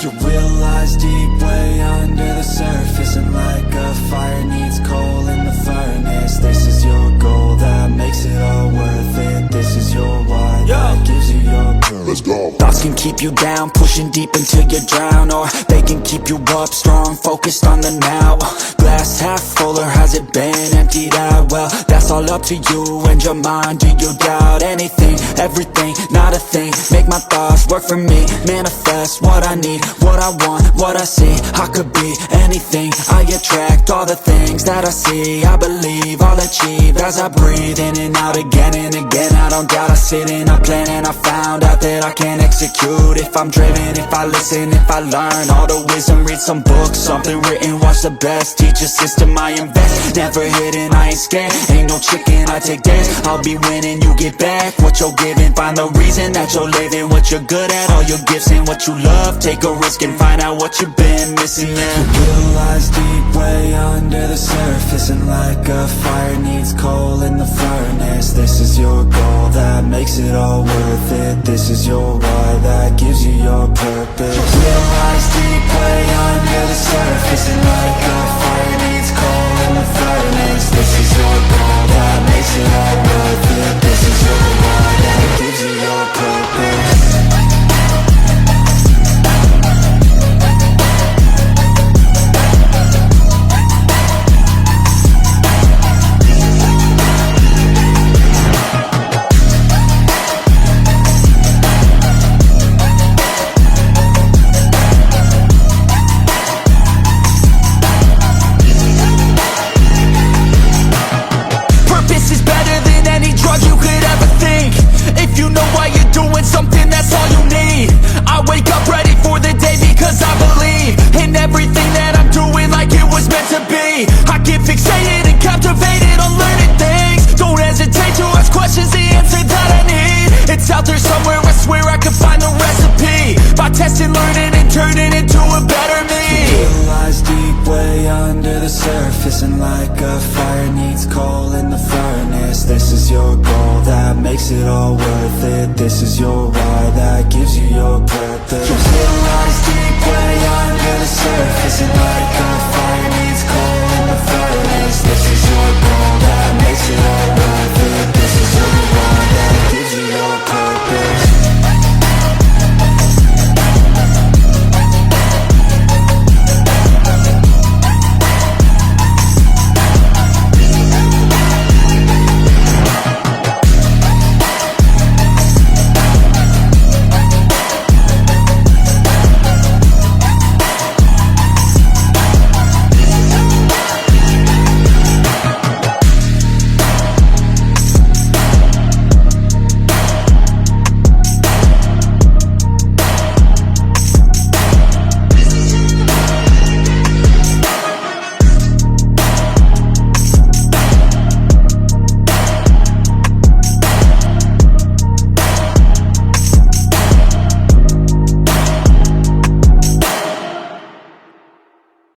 You realize deep way under the surface, and like a fire needs coal in the furnace, this is your goal that makes it all worth it. This is your why that gives you your purpose. Let's go. Thoughts can keep you down, pushing deep until you drown, or they can keep you up strong, focused on the now. Glass half full, or has it been emptied out? Well, that's all up to you and your mind. Do you doubt anything, everything, not a thing? Make my thoughts work for me, manifest what I need, what I want, what I see. I could be anything, I attract all the things that I see. I believe I'll achieve as I breathe in and out again and again. I don't doubt, I sit and I plan, and I found out that I can execute if I'm driven, if I listen, if I learn all the wisdom. Read some books, something written, watch the best, teach a system I invest. Never hidden, I ain't scared, ain't no chicken, I take dance. I'll be winning, you get back what you're giving. Find the reason that you're living, what you're good at, all your gifts and what you love. Take a risk and find out what you've been missing. You realize deep way under the surface, and like a fire needs coal in the furnace, this is your goal that makes it all worth it. This is your why that gives you your purpose. You realize deep way under the surface, and like a fire needs coal in the furnace, this is your goal that makes it all worth it. This is your why that gives you your purpose. Out there somewhere, I swear I can find the recipe. By testing, learning, and turning into a better me. You realize deep way under the surface, and like a fire needs coal in the furnace, this is your goal that makes it all worth it. This is your why that gives you your purpose. You realize deep way under the surface, and like a